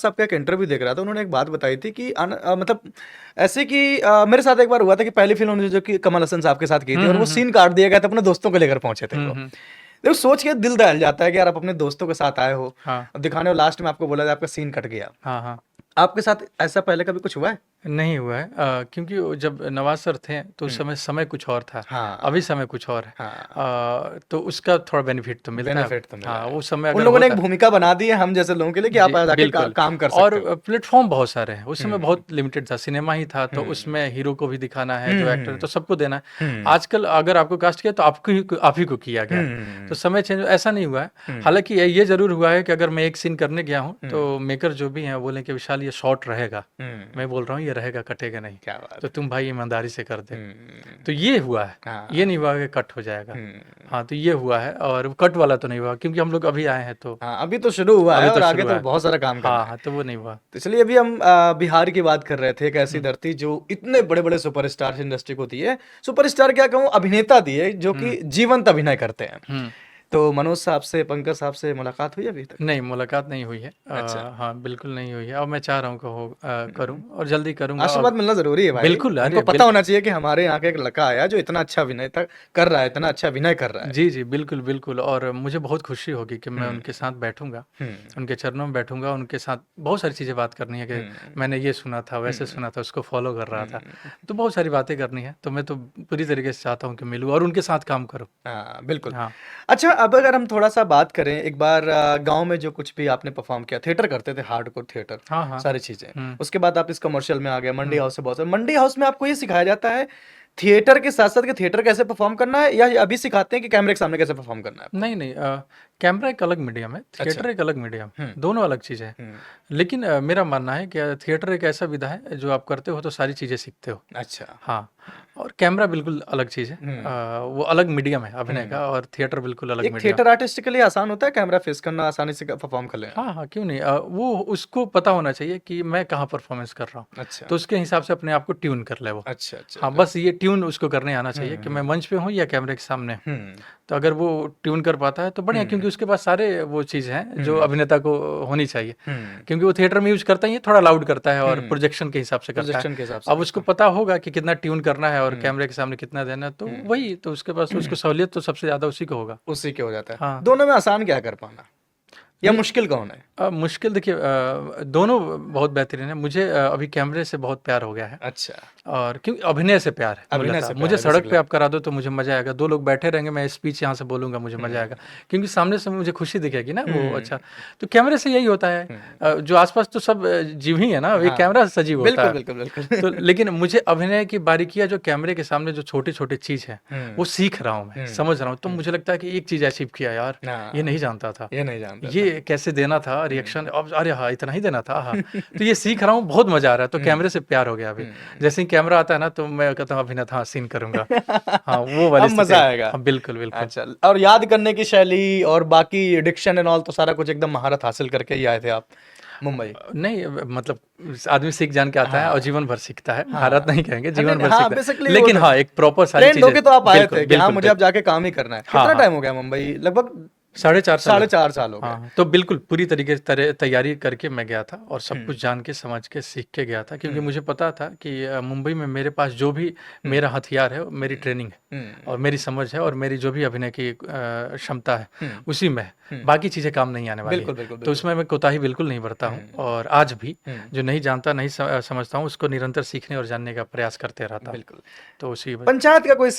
साहब का एक इंटरव्यू देख रहा था, उन्होंने एक बात बताई थी कि मतलब ऐसे कि मेरे साथ एक बार हुआ था कि पहली फिल्म उन्होंने जो कि कमल हसन साहब के साथ की थी और वो सीन काट दिया गया था, अपने दोस्तों को लेकर पहुंचे थे वो। देखो सोच के दिल दहल जाता है कि यार आप अपने दोस्तों के साथ आए हो, हाँ अब दिखाने और लास्ट में आपको बोला जाए आपका सीन कट गया। हाँ हाँ। आपके साथ ऐसा पहले कभी कुछ हुआ है? नहीं हुआ है, क्योंकि वो जब नवाज सर थे तो उस समय कुछ और था, हाँ अभी समय कुछ और है। हाँ, तो उसका थोड़ा बेनिफिट तो मिलता है। बेनिफिट तो मिला हाँ, है। वो समय उन अगर लोगों ने एक होता। भूमिका बना दी है हम जैसे लोगों के लिए कि जी, आप जाके बिल्कुल। काम कर और सकते हो। प्लेटफ़ॉर्म बहुत सारे हैं, उस समय हम्म बहुत लिमिटेड था, सिनेमा ही था, तो उसमें हीरो को भी दिखाना है, जो एक्टर है, हम्म तो सबको देना है। हम्म आजकल अगर आपको कास्ट किया तो आप ही को किया गया है, तो हम्म समय चेंज ऐसा नहीं हुआ है। हम्म हालाँकि ये ज़रूर हुआ है कि अगर मैं एक सीन करने गया हूँ, हम्म तो मेकर जो भी हैं, बोले कि विशाल ये शॉर्ट रहेगा। हम्म, मैं बोल रहा हूँ ये रहेगा, कटेगा नहीं, क्या बात तो है। तुम भाई ईमानदारी से कर दे। हम्म, तो ये हुआ है, ये हाँ नहीं हुआ कि कट हो जाएगा। हम्म, हाँ, तो ये हुआ है और कट वाला तो नहीं हुआ, क्योंकि हम लोग अभी आए हैं, तो हाँ अभी तो शुरू हुआ है अभी और तो आगे शुरू तो है। बहुत सारा काम करना हाँ है। हाँ, तो वो नहीं हुआ। तो चलिए अभी हम बिहार की बात कर रहे थे, एक ऐसी हुँ, धरती जो इतने बड़े बड़े सुपरस्टार इंडस्ट्री को दिए, सुपरस्टार क्या कहूँ, अभिनेता दिए जो हुँ, कि जीवंत अभिनय करते हैं। हुँ। तो मनोज साहब से, पंकज साहब से मुलाकात हुई अभी तक? नहीं, मुलाकात नहीं हुई है। अच्छा। हाँ, बिल्कुल नहीं हुई है और मैं चाह रहा हूँ कि करूँ और जल्दी करूँगा। आशीर्वाद मिलना जरूरी है भाई, बिल्कुल, उनको अरे पता होना चाहिए कि हमारे यहाँ का एक लड़का आया जो इतना अच्छा अभिनेता कर रहा है, इतना अच्छा अभिनय कर रहा है। जी, जी, बिल्कुल, बिल्कुल, और मुझे बहुत खुशी होगी कि मैं हम्म उनके साथ बैठूँगा, हम्म उनके चरणों में बैठूँगा, उनके साथ बहुत सारी चीज़ें बात करनी है कि हम्म मैंने ये सुना था, वैसे हम्म सुना था, उसको फ़ॉलो कर रहा था। हम्म, तो बहुत सारी बातें करनी है, तो मैं तो पूरी तरीके से चाहता हूँ कि मिलूँ और उनके साथ काम करूँ। हाँ बिल्कुल। हाँ। अच्छा अब अगर हम थोड़ा सा बात करें, एक बार गांव में जो कुछ भी आपने परफॉर्म किया, थिएटर करते थे, हार्डकोर थिएटर, हाँ, हाँ। सारी चीजें, हुँ, उसके बाद आप इस कमर्शियल में आ गए, मंडी हुँ। हाउस से बहुत सारे, मंडी हाउस में आपको ये सिखाया जाता है थिएटर के साथ साथ कि थिएटर कैसे परफॉर्म करना है, या ये अभी सिखाते हैं कि कैमरे के सामने कैसे परफॉर्म करना है आपको? नहीं, नहीं, कैमरा एक अलग मीडियम है, अच्छा। थिएटर एक अलग मीडियम, हम्म दोनों अलग चीज़ें हैं। हम्म लेकिन मेरा मानना है कि थिएटर एक ऐसा विधा है, जो आप करते हो तो सारी चीज़ें सीखते हो। अच्छा। हाँ, और कैमरा बिल्कुल अलग चीज़ है। हम्म वो अलग मीडियम है अभिनय हम्म का, और थिएटर बिल्कुल अलग एक मीडियम। थिएटर आर्टिस्ट के लिए आसान होता है कैमरा फेस करना, आसानी से परफॉर्म कर लेना? हाँ, हाँ, क्यों नहीं? वो उसको पता होना चाहिए कि मैं कहाँ परफ़ॉर्मेंस कर रहा हूँ, अच्छा तो उसके हिसाब से अपने आप को ट्यून कर ले वो। अच्छा अच्छा हाँ, अच्छा। बस ये ट्यून उसको करने आना चाहिए कि मैं हम्म मंच पे हूँ या कैमरे के सामने हूँ। हम्म तो अगर वो ट्यून कर पाता है तो बढ़िया, क्योंकि हम्म उसके पास सारे वो चीज़ हैं जो हम्म अभिनेता को होनी चाहिए। हम्म क्योंकि वो थिएटर में यूज़ करता ही है, थोड़ा लाउड करता है और हम्म प्रोजेक्शन के हिसाब से करता है। प्रोजेक्शन के हिसाब से अब उसको करता पता होगा कि कितना ट्यून करना है और हूँ। कैमरे के सामने कितना देना है, तो हुँ। वही तो उसके पास, उसको सहूलियत तो सबसे ज़्यादा उसी को होगा। उसी के हो जाता है। हाँ, दोनों में आसान क्या है कर पाना? या नहीं, मुश्किल कौन है? मुश्किल देखिए, दोनों बहुत बेहतरीन है। मुझे अभी कैमरे से बहुत प्यार हो गया है, अच्छा, और क्योंकि अभिनय से प्यार है अभिनय मूलतः। से प्यार मुझे है सड़क पे बेसिकली। आप करा दो तो मुझे मज़ा आएगा, 2 लोग बैठे रहेंगे, मैं स्पीच यहाँ से बोलूँगा, मुझे मज़ा आएगा। हुँ, क्योंकि सामने से मुझे खुशी दिखेगी ना वो, हुँ, अच्छा। तो कैमरे से यही होता है। हुँ। जो आस-पास तो सब जीव ही है ना, ये हाँ, कैमरा सजीव होता बिल्कुल, है। बिल्कुल, तो बिल्कुल। लेकिन मुझे अभिनय की बारीकियाँ, जो कैमरे के सामने जो छोटी-छोटी चीज़ है, वो हुँ, सीख रहा हूँ मैं, हुँ, समझ रहा हूँ। तो हुँ। मुझे लगता है कि एक चीज़ अचीव किया यार, ये हाँ, नहीं जानता था। ये नहीं जानता था। ये कैसे देना था रिएक्शन, हुँ। अब अरे हाँ, इतना ही देना था, हाँ। तो ये सीख रहा हूँ, बहुत मज़ा आ रहा है, तो कैमरे से हुँ, प्यार हो गया अभी। हुँ। जैसे ही कैमरा आता है ना, तो मैं कहता हूँ अभिनेता, हाँ, सीन करूँगा। हाँ, वो वाली अब स्थिति मज़ा है। आएगा। हाँ, बिल्कुल, बिल्कुल। अच्छा, और याद करने की शैली और बाकी डिक्शन एंड ऑल तो सारा कुछ एकदम महारत हासिल करके ही आए थे आप मुंबई? नहीं, मतलब आदमी सीख जान के आता है और हाँ, जीवन भर सीखता है। महारत हाँ। नहीं कहेंगे, नहीं, जीवन नहीं, भर हाँ, सीखता है। बेसिकली वो लेकिन तो हाँ, एक प्रॉपर सारी ट्रेंड चीज़ें। होके तो आप आए बिल्कुल, थे कि हाँ, बिल्कुल, मुझे अब जाके काम ही करना है। हाँ, कितना हाँ। टाइम हो गया मुंबई? लगभग साढ़े 4 साल साढ़े हुए। 4 साल हो गए। हाँ, तो बिल्कुल पूरी तरीके से तैयारी करके मैं गया था और सब हुँ, कुछ जान के, समझ के, सीख के गया था, क्योंकि हुँ, मुझे पता था कि मुंबई में मेरे पास जो भी हुँ, मेरा हथियार है, वो मेरी हुँ, ट्रेनिंग है और हुँ, मेरी समझ है और मेरी जो भी अभिनय की क्षमता है, हुँ, उसी में है। हुँ। बाकी चीज़ें काम नहीं आने वाली है। बिल्कुल, बिल्कुल, तो बिल्कुल। उसमें मैं कोताही बिल्कुल नहीं बरता हूँ, हुँ, और आज भी हुँ, जो नहीं जानता, नहीं समझता हूँ, उसको निरंतर सीखने और जानने का प्रयास करते रहता हूँ। बिल्कुल। तो उसी वजह। पंचायत का कोई